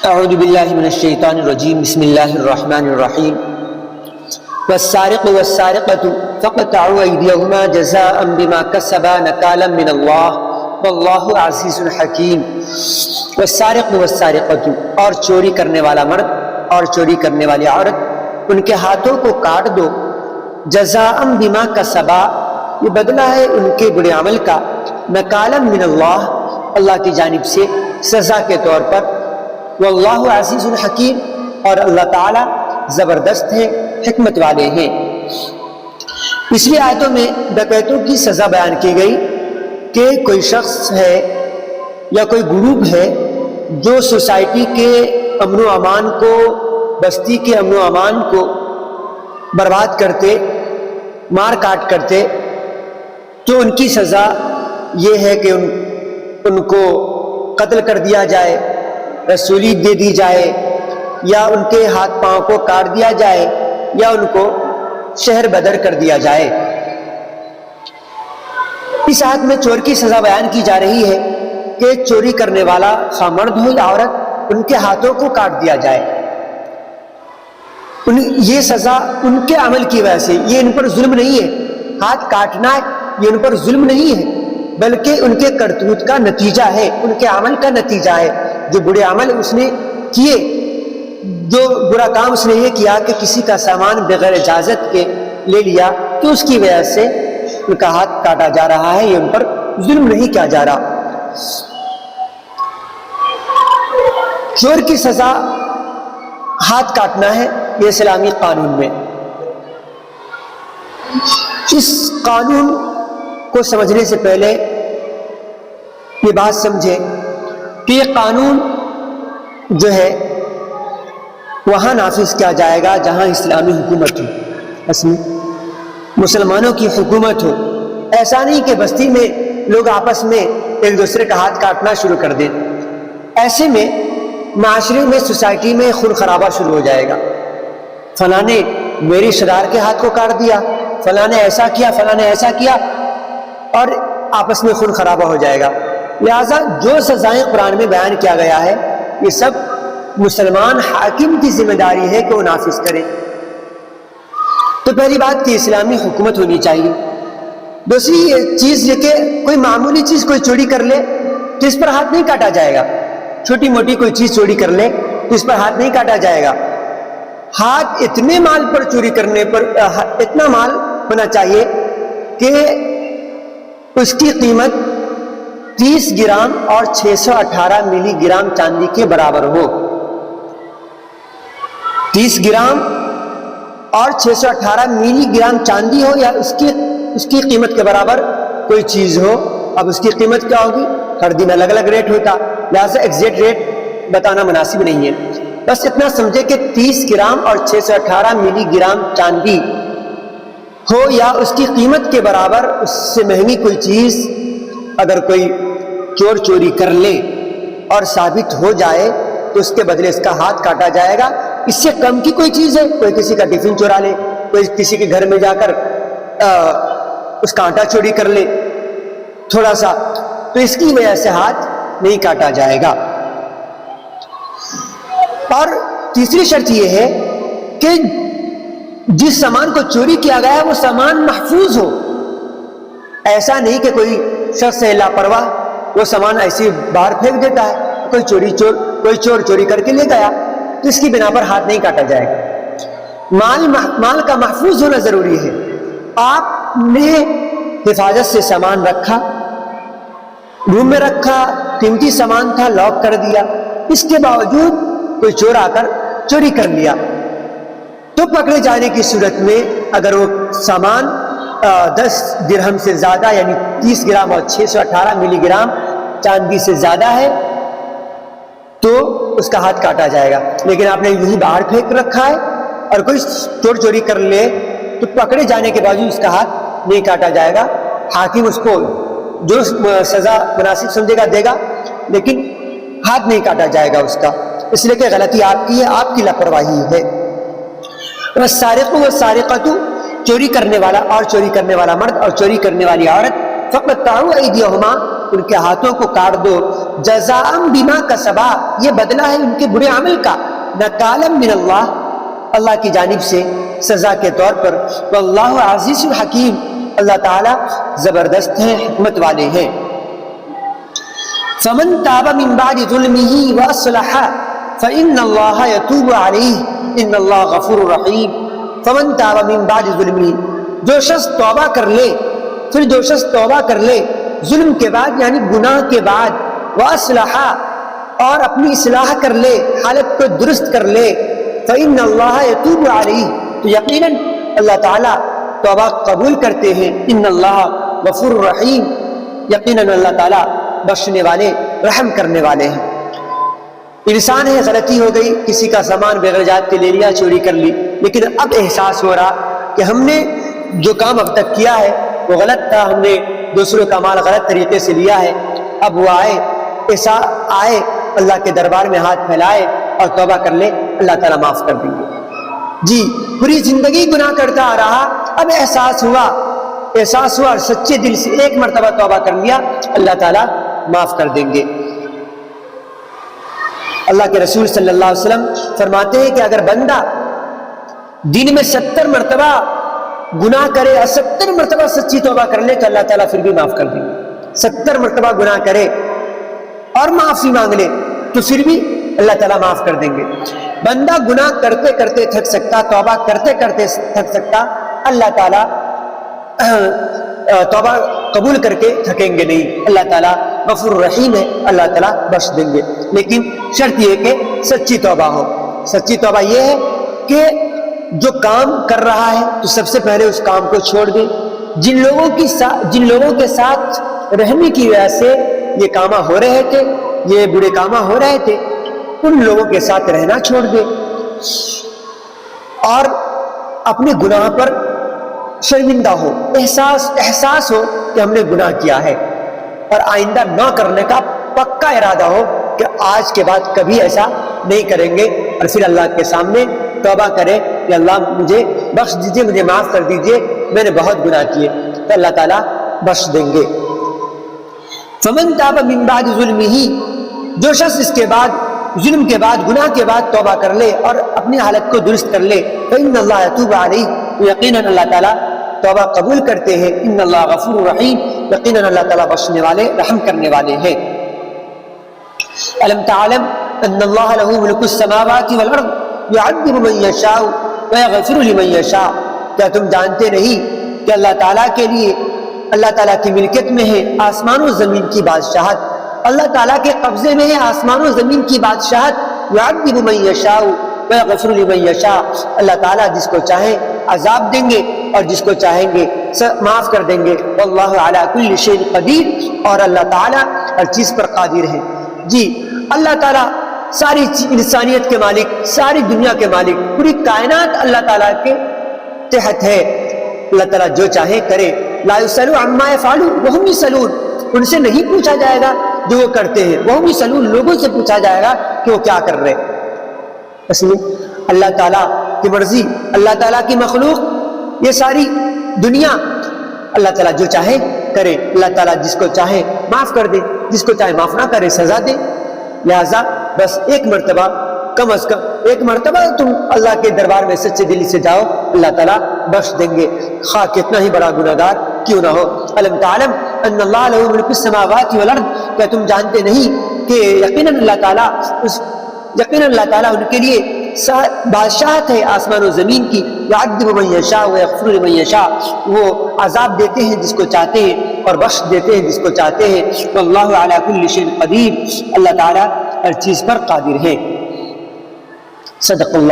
اعوذ باللہ من الشیطان الرجیم بسم اللہ الرحمن الرحیم والسارق والسارقة فاقطعوا ایدیہما جزاء بما کسبا نکالا من اللہ واللہ عزیز حکیم۔ والسارق والسارقة، اور چوری کرنے والا مرد اور چوری کرنے والی عورت، ان کے ہاتھوں کو کاٹ دو، جزاء بما کسبا، یہ بدلہ ہے ان کے برے عمل کا، نکالا من اللہ، اللہ کی جانب سے سزا کے طور پر، واللہ عزیز الحکیم، اور اللہ تعالیٰ زبردست ہے، حکمت والے ہیں۔ پچھلی آیتوں میں ڈکیتوں کی سزا بیان کی گئی کہ کوئی شخص ہے یا کوئی گروپ ہے جو سوسائٹی کے امن و امان کو، بستی کے امن و امان کو برباد کرتے، مار کاٹ کرتے، تو ان کی سزا یہ ہے کہ ان کو قتل کر دیا جائے، رسولی دے دی جائے، یا ان کے ہاتھ پاؤں کو کاٹ دیا جائے، یا ان کو شہر بدر کر دیا جائے۔ اس آیت میں چور کی سزا بیان کی جا رہی ہے کہ چوری کرنے والا خواہ مرد ہو یا عورت، ان کے ہاتھوں کو کاٹ دیا جائے۔ یہ سزا ان کے عمل کی وجہ سے، یہ ان پر ظلم نہیں ہے، ہاتھ کاٹنا یہ ان پر ظلم نہیں ہے، بلکہ ان کے کرتوت کا نتیجہ ہے، ان کے عمل کا نتیجہ ہے۔ جو برے عمل اس نے کیے، جو برا کام اس نے یہ کیا کہ کسی کا سامان بغیر اجازت کے لے لیا، تو اس کی وجہ سے ان کا ہاتھ کاٹا جا رہا ہے، یہ ان پر ظلم نہیں کیا جا رہا۔ چور کی سزا ہاتھ کاٹنا ہے، یہ اسلامی قانون میں۔ اس قانون کو سمجھنے سے پہلے یہ بات سمجھیں کہ یہ قانون جو ہے وہاں نافذ کیا جائے گا جہاں اسلامی حکومت ہو، اس میں مسلمانوں کی حکومت ہو۔ ایسا نہیں کہ بستی میں لوگ آپس میں ایک دوسرے کا ہاتھ کاٹنا شروع کر دیں۔ ایسے میں معاشرے میں، سوسائٹی میں خون خرابہ شروع ہو جائے گا، فلاں نے میری رشتہ دار کے ہاتھ کو کاٹ دیا، فلاں نے ایسا کیا، فلاں نے ایسا کیا، اور آپس میں خون خرابہ ہو جائے گا۔ لہٰذا جو سزائیں قرآن میں بیان کیا گیا ہے، یہ سب مسلمان حاکم کی ذمہ داری ہے کہ وہ نافذ کرے۔ تو پہلی بات کہ اسلامی حکومت ہونی چاہیے۔ دوسری چیز یہ کہ کوئی معمولی چیز کوئی چوری کر لے تو اس پر ہاتھ نہیں کاٹا جائے گا، چھوٹی موٹی کوئی چیز چوری کر لے تو اس پر ہاتھ نہیں کاٹا جائے گا۔ ہاتھ اتنے مال پر چوری کرنے پر، اتنا مال ہونا چاہیے کہ اس کی قیمت 30 گرام اور 618 ملی گرام چاندی کے برابر ہو۔ 30 گرام اور 618 ملی گرام چاندی ہو، یا اس کی قیمت کے برابر کوئی چیز ہو۔ اب اس کی قیمت کیا ہوگی؟ ہر دن الگ الگ ریٹ ہوتا، لہذا ایگزیکٹ ریٹ بتانا مناسب نہیں ہے۔ بس اتنا سمجھے کہ 30 گرام اور 618 ملی گرام چاندی ہو، یا اس کی قیمت کے برابر، اس سے مہنگی کوئی چیز اگر کوئی چور چوری کر لے اور ثابت ہو جائے تو اس کے بدلے اس کا ہاتھ کاٹا جائے گا۔ اس سے کم کی کوئی چیز ہے، کوئی کسی کا ٹفن چورا لے، کوئی کسی کے گھر میں جا کر اس کا آٹا چوری کر لے تھوڑا سا، تو اس کی وجہ سے ہاتھ نہیں کاٹا جائے گا۔ اور تیسری شرط یہ ہے کہ جس سامان کو چوری کیا گیا ہے وہ سامان محفوظ ہو۔ ایسا نہیں کہ کوئی شخص لاپرواہ وہ سامان ایسے باہر پھینک دیتا ہے، کوئی چور چوری کر کے لے گیا تو اس کی بنا پر ہاتھ نہیں کاٹا جائے گا۔ مال کا محفوظ ہونا ضروری ہے۔ آپ نے حفاظت سے سامان رکھا، روم میں رکھا، قیمتی سامان تھا، لاک کر دیا، اس کے باوجود کوئی چور آ کر چوری کر لیا، تو پکڑے جانے کی صورت میں اگر وہ سامان 10 درہم سے زیادہ، یعنی 30 گرام اور 618 ملی گرام چاندی سے زیادہ ہے، تو اس کا ہاتھ کاٹا جائے گا۔ لیکن آپ نے یہی باہر پھینک رکھا ہے اور کوئی چور چوری کر لے تو پکڑے جانے کے باوجود اس کا ہاتھ نہیں کاٹا جائے گا۔ حاکم اس کو جو سزا مناسب سمجھے گا دے گا، لیکن ہاتھ نہیں کاٹا جائے گا اس کا، اس لیے کہ غلطی آپ کی ہے، آپ کی لاپرواہی ہے۔ والسارق والسارقۃ، چوری کرنے والا اور چوری کرنے والا مرد اور چوری کرنے والی عورت، فقطعوا ایدیہما، ان کے ہاتھوں کو کاٹ دو، جزاء بما کسبا، یہ بدلہ ہے ان کے برے عمل کا، نکالا من اللہ، اللہ کی جانب سے سزا کے طور پر، واللہ عزیز الحکیم، اللہ تعالیٰ زبردست ہیں، حکمت والے ہیں۔ فمن تاب من بعد ظلمه واصلح فإن الله يتوب عليه إن الله غفور رحیم۔ فمن تاب من بعد ظلمه، جو شخص توبہ کر لے، پھر جو شخص توبہ کر لے ظلم کے بعد یعنی گناہ کے بعد، واصلح، اور اپنی اصلاح کر لے، حالت کو درست کر لے، فإن الله يتوب عليه، تو یقیناً اللہ تعالیٰ توبہ قبول کرتے ہیں، ان اللہ غفور رحیم، یقیناً اللہ تعالیٰ بخشنے والے، رحم کرنے والے ہیں۔ انسان ہے، غلطی ہو گئی، کسی کا سامان بغیر اجازت کے لے لیا، چوری کر لی، لیکن اب احساس ہو رہا کہ ہم نے جو کام اب تک کیا ہے وہ غلط تھا، ہم نے دوسروں کا مال غلط طریقے سے لیا ہے، اب وہ ایسا آئے اللہ کے دربار میں ہاتھ پھیلائے اور توبہ کر لے، اللہ تعالیٰ معاف کر دیں گے۔ جی پوری زندگی گناہ کرتا آ رہا، اب احساس ہوا اور سچے دل سے ایک مرتبہ توبہ کر لیا، اللہ تعالیٰ معاف کر دیں گے۔ اللہ کے رسول صلی اللہ علیہ وسلم فرماتے ہیں کہ اگر بندہ دن میں 70 مرتبہ گناہ کرے اور 70 مرتبہ سچی توبہ کر لے تو اللہ تعالیٰ پھر بھی معاف کر دیں گے۔ 70 مرتبہ گناہ کرے اور معافی مانگ لے تو پھر بھی اللہ تعالیٰ معاف کر دیں گے۔ بندہ گناہ کرتے کرتے تھک سکتا، توبہ کرتے کرتے تھک سکتا، اللہ تعالیٰ توبہ قبول کر کے تھکیں گے نہیں، اللہ تعالیٰ غفور رحیم ہے، اللہ تعالیٰ بخش دیں گے، لیکن شرط یہ کہ سچی توبہ ہو۔ سچی توبہ یہ ہے کہ جو کام کر رہا ہے تو سب سے پہلے اس کام کو چھوڑ دے، جن لوگوں کے ساتھ رہنے کی وجہ سے یہ کام ہو رہے تھے، یہ برے کام ہو رہے تھے، ان لوگوں کے ساتھ رہنا چھوڑ دے، اور اپنے گناہ پر شرمندہ ہو، احساس ہو کہ ہم نے گناہ کیا ہے، اور آئندہ نہ کرنے کا پکا ارادہ ہو کہ آج کے بعد کبھی ایسا نہیں کریں گے، اور پھر اللہ کے سامنے توبہ کرے کہ اللہ مجھے بخش دیجئے، مجھے معاف کر دیجئے، میں نے بہت گناہ کیے، تو اللہ تعالیٰ بخش دیں گے۔ فمن تاب من بعد ظلمہ، جو شخص اس کے بعد ظلم کے بعد گناہ کے بعد توبہ کر لے اور اپنی حالت کو درست کر لے، فإن اللہ یتوب علیہ، تو یقیناً اللہ تعالیٰ توبہ قبول کرتے ہیں، ان اللہ غفور رحیم، یقیناً اللہ تعالیٰ بخشنے والے، رحم کرنے والے ہیں۔ الم تعلم ان اللہ لہ ملک السماوات والارض یعذب من یشاء ویغفر لمن یشاء، کیا تم جانتے نہیں کہ اللہ تعالیٰ کے لیے، اللہ تعالیٰ کی ملکیت میں ہے آسمان و زمین کی بادشاہت، اللہ تعالیٰ کے قبضے میں ہے آسمان و زمین کی بادشاہت، یعذب من یشاء ویغفر لمن یشاء، اللہ تعالیٰ جس کو چاہیں عذاب دیں گے اور جس کو چاہیں گے معاف کر دیں گے، واللہ علی کل شیء قدیر، اور اللہ تعالیٰ ہر چیز پر قادر ہے۔ جی اللہ تعالیٰ ساری انسانیت کے مالک، ساری دنیا کے مالک، پوری کائنات اللہ تعالیٰ کے تحت ہے، اللہ تعالیٰ جو چاہے کرے، لا یسأل عما یفعل وہم یسألون، ان سے نہیں پوچھا جائے گا جو وہ کرتے ہیں، وہم یسألون، لوگوں سے پوچھا جائے گا کہ وہ کیا کر رہے ہیں۔ اس لیے اللہ تعالیٰ کی مرضی، اللہ تعالیٰ کی مخلوق، یہ ساری دنیا اللہ تعالیٰ جو چاہے کرے، اللہ تعالیٰ جس کو چاہے معاف کر دے، جس کو چاہے معاف نہ کرے سزا دے، لہذا بس ایک مرتبہ، کم از کم ایک مرتبہ تم اللہ کے دربار میں سچے دل سے جاؤ، اللہ تعالیٰ بخش دیں گے، خواہ کتنا ہی بڑا گناہ گار کیوں نہ ہو۔ الم تعلم ان اللہ لہ ملک السماوات والارض، کیا تم جانتے نہیں کہ یقیناً اللہ تعالیٰ ان کے لیے بادشاہت ہے آسمان و زمین کی، یعذب من یشاء ویغفر لمن یشاء، وہ عذاب دیتے ہیں جس کو چاہتے ہیں اور بخش دیتے ہیں جس کو چاہتے ہیں، واللہ علی کل شیء قدیر، اللہ تعالیٰ ہر چیز پر قادر ہے۔ صدق اللہ۔